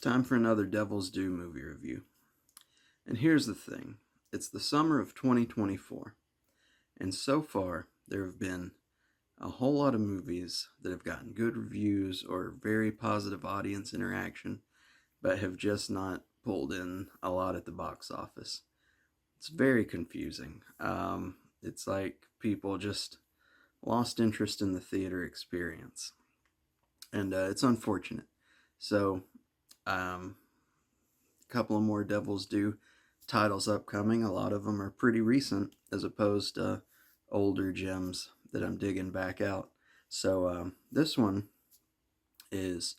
time for another Devil's Due movie review. And here's the thing, it's the summer of 2024, and so far there have been a whole lot of movies that have gotten good reviews or very positive audience interaction, but have just not pulled in a lot at the box office. It's very confusing. It's like people just lost interest in the theater experience, and it's unfortunate. So, um, a couple of more Devil's Due titles upcoming. A lot of them are pretty recent as opposed to older gems that I'm digging back out. So this one is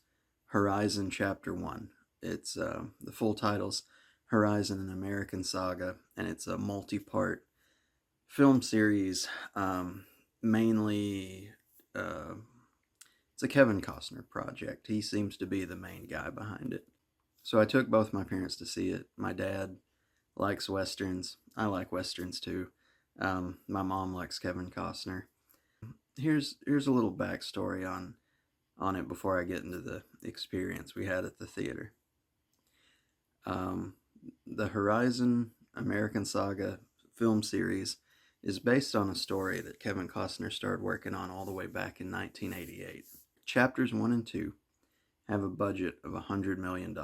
Horizon Chapter 1. It's the full title's Horizon, an American Saga, and it's a multi-part film series. Mainly, uh, it's a Kevin Costner project. He seems to be the main guy behind it. So I took both my parents to see it. My dad likes westerns. I like westerns too. My mom likes Kevin Costner. Here's a little backstory on it before I get into the experience we had at the theater. Um, the Horizon American Saga film series is based on a story that Kevin Costner started working on all the way back in 1988. Chapters 1 and 2 have a budget of $100 million.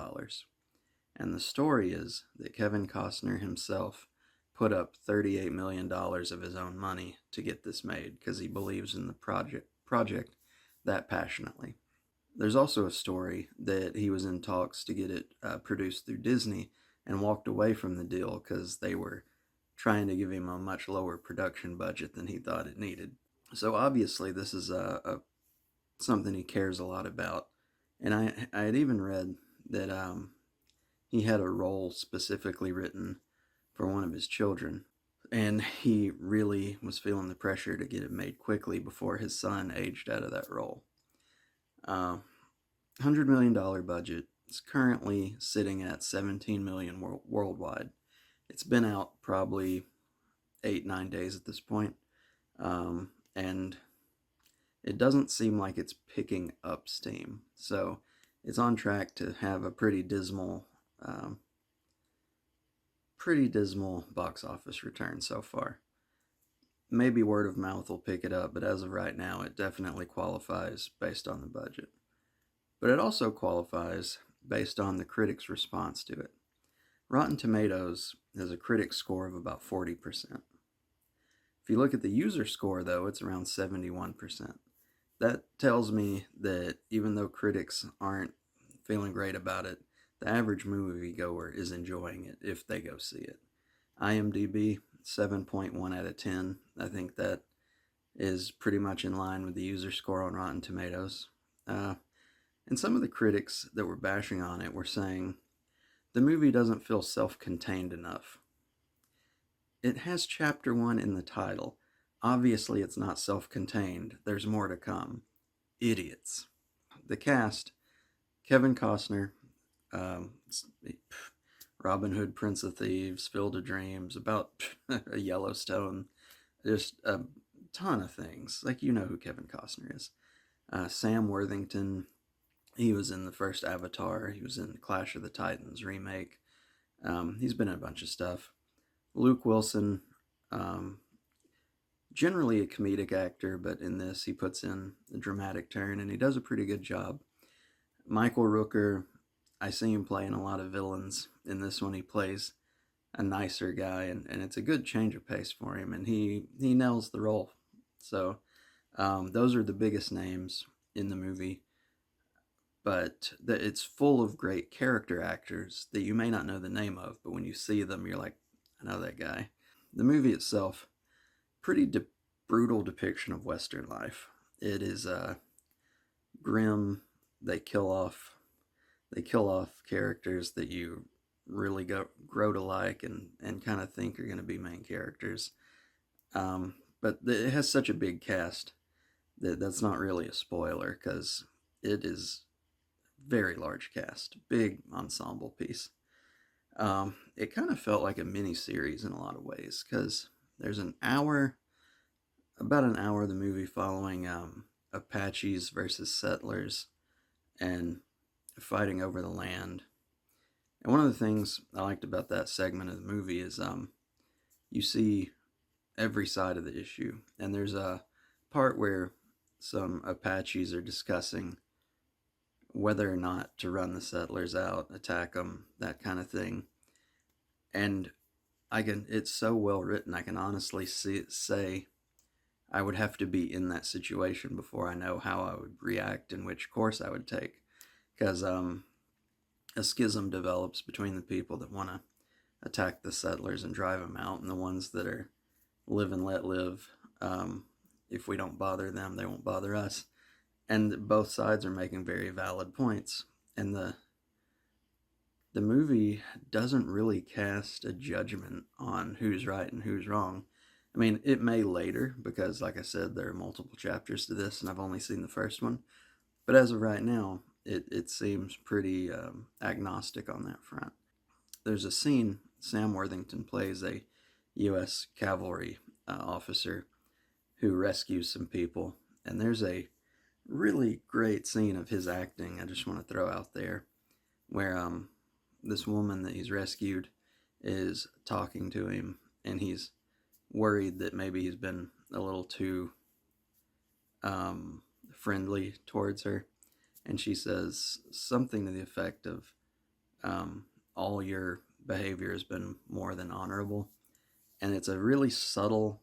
And the story is that Kevin Costner himself put up $38 million of his own money to get this made because he believes in the project that passionately. There's also a story that he was in talks to get it produced through Disney and walked away from the deal because they were trying to give him a much lower production budget than he thought it needed. So obviously this is something he cares a lot about. And I had even read that he had a role specifically written for one of his children, and he really was feeling the pressure to get it made quickly before his son aged out of that role. $100 million budget. It's currently sitting at $17 million worldwide. It's been out probably 8-9 days at this point, and it doesn't seem like it's picking up steam. So it's on track to have a pretty dismal box office return so far. Maybe word of mouth will pick it up, but as of right now, it definitely qualifies based on the budget. But it also qualifies based on the critics' response to it. Rotten Tomatoes has a critic score of about 40%. If you look at the user score, though, it's around 71%. That tells me that even though critics aren't feeling great about it, the average moviegoer is enjoying it if they go see it. IMDb, 7.1 out of 10. I think that is pretty much in line with the user score on Rotten Tomatoes. And some of the critics that were bashing on it were saying the movie doesn't feel self-contained enough. It has Chapter 1 in the title. Obviously, it's not self-contained. There's more to come. Idiots. The cast, Kevin Costner, Robin Hood, Prince of Thieves, Field of Dreams, about a Yellowstone, just a ton of things. Like, you know who Kevin Costner is. Sam Worthington, he was in the first Avatar. He was in Clash of the Titans remake. He's been in a bunch of stuff. Luke Wilson, generally a comedic actor, but in this he puts in a dramatic turn, and he does a pretty good job. Michael Rooker, I see him playing a lot of villains. In this one, he plays a nicer guy, and it's a good change of pace for him, and he nails the role. So those are the biggest names in the movie, but it's full of great character actors that you may not know the name of, but when you see them, you're like, I know that guy. The movie itself, pretty brutal depiction of Western life. It is grim. They kill off characters that you really grow to like and kind of think are going to be main characters. But it has such a big cast that's not really a spoiler because it is very large cast, big ensemble piece. It kind of felt like a mini series in a lot of ways because there's about an hour of the movie following Apaches versus settlers and fighting over the land And one of the things I liked about that segment of the movie is you see every side of the issue. And there's a part where some Apaches are discussing whether or not to run the settlers out, attack them, that kind of thing. And it's so well written, I can honestly say I would have to be in that situation before I know how I would react and which course I would take. Because a schism develops between the people that want to attack the settlers and drive them out, and the ones that are live and let live. If we don't bother them, they won't bother us. And both sides are making very valid points. And the movie doesn't really cast a judgment on who's right and who's wrong. I mean, it may later, because like I said, there are multiple chapters to this, and I've only seen the first one. But as of right now, it seems pretty agnostic on that front. There's a scene, Sam Worthington plays a U.S. cavalry officer who rescues some people, and there's a really great scene of his acting I just want to throw out there, where this woman that he's rescued is talking to him, and he's worried that maybe he's been a little too friendly towards her, and she says something to the effect of, all your behavior has been more than honorable. And it's a really subtle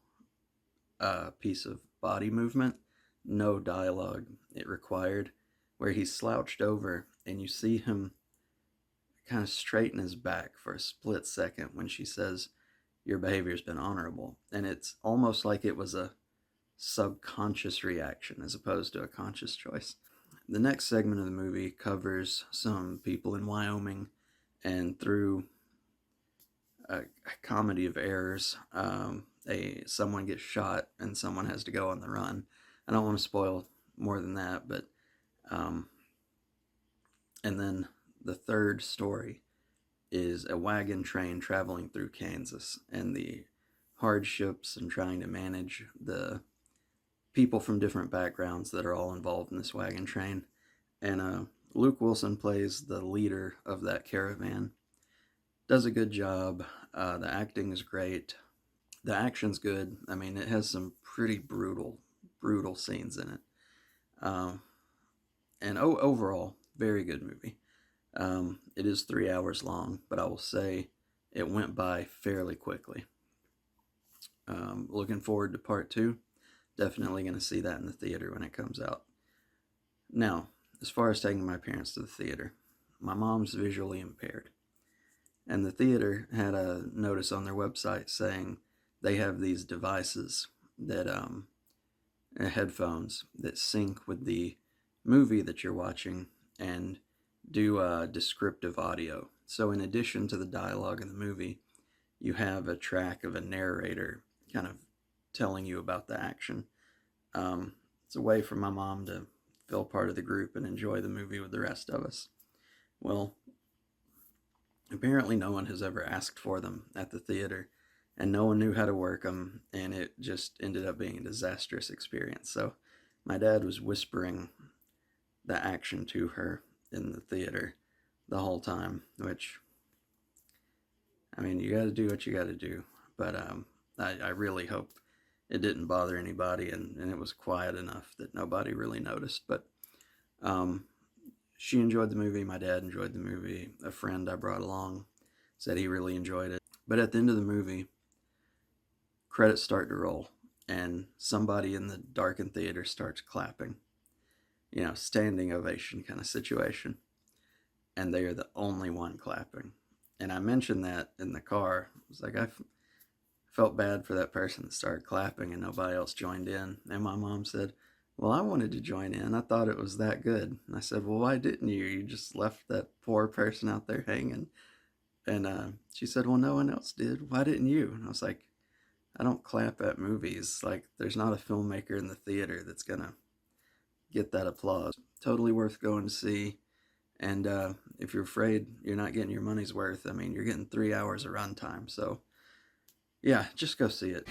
piece of body movement, no dialogue it required, where he's slouched over and you see him kind of straighten his back for a split second when she says, your behavior's been honorable. And it's almost like it was a subconscious reaction as opposed to a conscious choice. The next segment of the movie covers some people in Wyoming, and through a comedy of errors, someone gets shot and someone has to go on the run. I don't want to spoil more than that, but and then the third story is a wagon train traveling through Kansas and the hardships and trying to manage the people from different backgrounds that are all involved in this wagon train. And Luke Wilson plays the leader of that caravan. Does a good job. The acting is great. The action's good. I mean, it has some pretty brutal scenes in it. And overall, very good movie. It is 3 hours long, but I will say it went by fairly quickly. Looking forward to part 2. Definitely going to see that in the theater when it comes out. Now, as far as taking my parents to the theater, my mom's visually impaired. And the theater had a notice on their website saying they have these devices that, headphones that sync with the movie that you're watching and do descriptive audio. So in addition to the dialogue in the movie, you have a track of a narrator kind of telling you about the action. It's a way for my mom to feel part of the group and enjoy the movie with the rest of us. Well, apparently no one has ever asked for them at the theater, and no one knew how to work them, and it just ended up being a disastrous experience. So my dad was whispering the action to her in the theater the whole time, which, I mean, you got to do what you got to do. But I really hope it didn't bother anybody, and it was quiet enough that nobody really noticed. But she enjoyed the movie. My dad enjoyed the movie. A friend I brought along said he really enjoyed it. But at the end of the movie, credits start to roll, and somebody in the darkened theater starts clapping. You know, standing ovation kind of situation. And they are the only one clapping. And I mentioned that in the car. I was like, I felt bad for that person that started clapping and nobody else joined in. And my mom said, well, I wanted to join in. I thought it was that good. And I said, well, why didn't you? You just left that poor person out there hanging. And she said, well, no one else did. Why didn't you? And I was like, I don't clap at movies. Like, there's not a filmmaker in the theater that's going to get that applause. Totally worth going to see. And if you're afraid you're not getting your money's worth, I mean, you're getting 3 hours of runtime. So, yeah, just go see it.